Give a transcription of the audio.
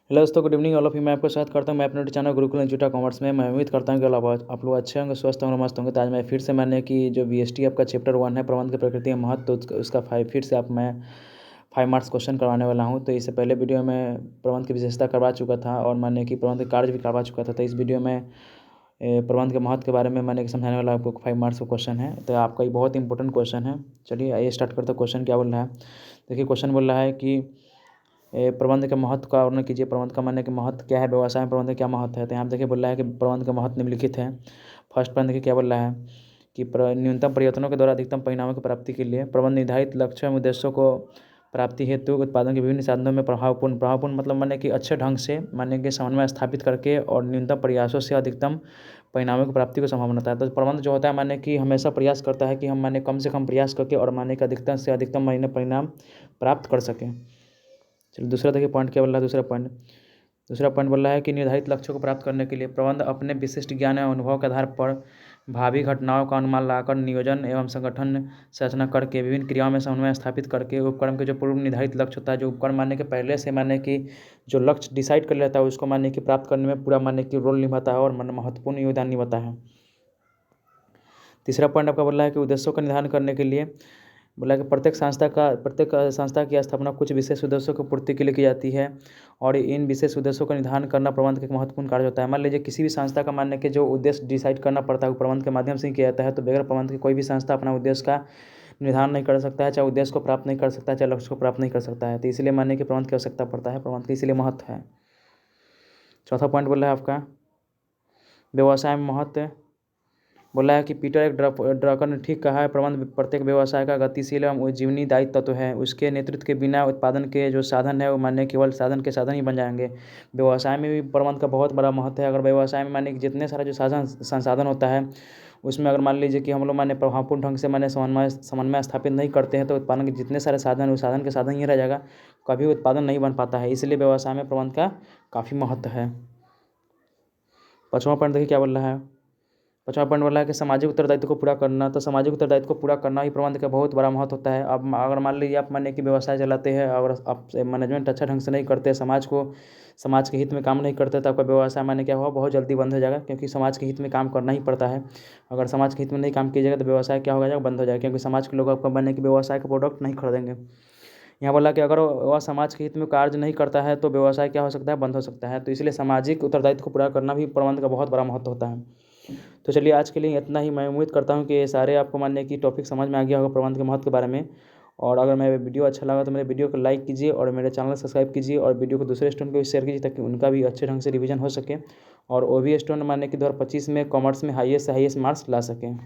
Hello दोस्तों, good evening all of you. मैं आपका स्वागत करता हूं मैं अपने channel Gurukul institute of commerce में। मैं उम्मीद करता हूं कि आप लोग अच्छे होंगे, स्वस्थ होंगे, मस्त होंगे। तो आज मैं फिर से मैंने कि जो बीएसटी आपका चैप्टर 1 है प्रबंध की प्रकृति में महत्व, तो उसका फिर से आप मैं 5 मार्क्स क्वेश्चन करवाने वाला हूं। तो इससे पहले वीडियो में प्रबंध की विशेषता करवा चुका था और मैंने कि प्रबंध के कार्य भी करवा चुका था। तो इस वीडियो में प्रबंध के महत्व के बारे में मैंने समझाने वाला आपको 5 मार्क्स का क्वेश्चन है। तो आपका ये बहुत इंपॉर्टेंट क्वेश्चन है। चलिए आइए स्टार्ट करते हैं। क्वेश्चन क्या बोल रहा है, देखिए क्वेश्चन बोल रहा है कि प्रबंध के महत्व का वर्णन कीजिए। प्रबंध का माने कि महत्व क्या है, व्यवसाय में प्रबंध का क्या महत्व है। तो यहाँ पे देखिए बोल रहा है कि प्रबंध का महत्व निम्नलिखित है। फर्स्ट पॉइंट देखिए क्या बोल रहा है कि न्यूनतम प्रयत्नों के द्वारा अधिकतम परिणामों की प्राप्ति के लिए प्रबंध निर्धारित लक्ष्य एवं उद्देश्यों को प्राप्ति हेतु उत्पादन के विभिन्न साधनों में प्रभावपूर्ण मतलब माने कि अच्छे ढंग से माने कि समन्वय स्थापित करके और न्यूनतम प्रयासों से अधिकतम परिणामों की प्राप्ति को संभावना होता है। तो प्रबंध जो होता है माने कि हमेशा प्रयास करता है कि हम माने कम से कम प्रयास करके और माने कि अधिकतम से अधिकतम परिणाम प्राप्त कर सकें। चलिए दूसरा देखिए पॉइंट क्या बोल रहा है। दूसरा पॉइंट बोल रहा है कि निर्धारित लक्ष्यों को प्राप्त करने के लिए प्रबंध अपने विशिष्ट ज्ञान एवं अनुभव के आधार पर भावी घटनाओं का अनुमान लगाकर नियोजन एवं संगठन संरचना करके विभिन्न क्रियाओं में समन्वय स्थापित करके उपक्रम के जो पूर्व निर्धारित लक्ष्य होता है, जो उपक्रम मानने के पहले से मानने की जो लक्ष्य डिसाइड कर लेता है उसको मानने की प्राप्त करने में पूरा मानने की रोल निभाता है और महत्वपूर्ण योगदान निभाता है। तीसरा पॉइंट आपका बोल रहा है कि उद्देश्यों का निर्धारण करने के लिए बोला कि प्रत्येक संस्था की स्थापना कुछ विशेष उद्देश्यों की पूर्ति के लिए की जाती है और इन विशेष उद्देश्यों का निर्धारण करना प्रबंध का एक महत्वपूर्ण कार्य होता है। मान लीजिए किसी भी संस्था का मानने के जो उद्देश्य डिसाइड करना पड़ता है वो प्रबंध के माध्यम से ही किया जाता है। तो बगैर प्रबंध के कोई भी संस्था अपना उद्देश्य का निर्धारण नहीं कर सकता है, चाहे उद्देश्य को प्राप्त नहीं कर सकता है, चाहे लक्ष्य को प्राप्त नहीं कर सकता है। तो इसलिए मानने की प्रबंध की आवश्यकता पड़ता है, प्रबंध की इसलिए महत्व है। चौथा पॉइंट बोला है आपका व्यवसाय में महत्व। बोला है कि पीटर एक ड्रकर ने ठीक कहा है, प्रबंध प्रत्येक व्यवसाय का गतिशील एवं उज्जीवनी दायित्व तत्व है। उसके नेतृत्व के बिना उत्पादन के जो साधन है वो मान्य केवल साधन के साधन ही बन जाएंगे। व्यवसाय में भी प्रबंध का बहुत बड़ा महत्व है। अगर व्यवसाय में माने कि जितने सारे जो संसाधन होता है उसमें अगर मान लीजिए कि हम लोग माने प्रभावपूर्ण ढंग से माने समन्वय स्थापित नहीं करते हैं तो उत्पादन के जितने सारे साधन उस साधन के साधन ही रह जाएगा, कभी उत्पादन नहीं बन पाता है। इसलिए व्यवसाय में प्रबंध का काफ़ी महत्व है। पाँचवां पॉइंट देखिए क्या बोल रहा है। पाँचवां पॉइंट बोला है कि सामाजिक उत्तरदायित्व को पूरा करना। तो सामाजिक उत्तरदायित्व को पूरा करना ही प्रबंध का बहुत बड़ा महत्व होता है। अब अगर मान लीजिए आप माने कि व्यवसाय चलाते हैं, अगर आप मैनेजमेंट अच्छा ढंग से नहीं करते, समाज के हित में काम नहीं करते तो आपका व्यवसाय माने क्या होगा, बहुत जल्दी बंद हो जाएगा, क्योंकि समाज के हित में काम करना ही पड़ता है। अगर समाज के हित में नहीं काम कीजिएगा तो व्यवसाय क्या होगा, बंद हो जाएगा, क्योंकि समाज के लोग आपका माने कि व्यवसाय का प्रोडक्ट नहीं खरीदेंगे। यहाँ बोला कि अगर वह समाज के हित में कार्य नहीं करता है तो व्यवसाय क्या हो सकता है, बंद हो सकता है। तो इसलिए सामाजिक उत्तरदायित्व को पूरा करना भी प्रबंध का बहुत बड़ा महत्व होता है। तो चलिए आज के लिए इतना ही। मैं उम्मीद करता हूँ कि ये सारे आपको मानने की टॉपिक समझ में आ गया होगा प्रबंध के महत्व के बारे में। और अगर मेरा वीडियो अच्छा लगा तो मेरे वीडियो को लाइक कीजिए और मेरे चैनल सब्सक्राइब कीजिए और वीडियो को दूसरे स्टूडेंट को भी शेयर कीजिए ताकि उनका भी अच्छे ढंग से रिवीजन हो सके और वो भी स्टूडेंट मानने की 2025 में कॉमर्स में हाईएस्ट मार्क्स ला सकें।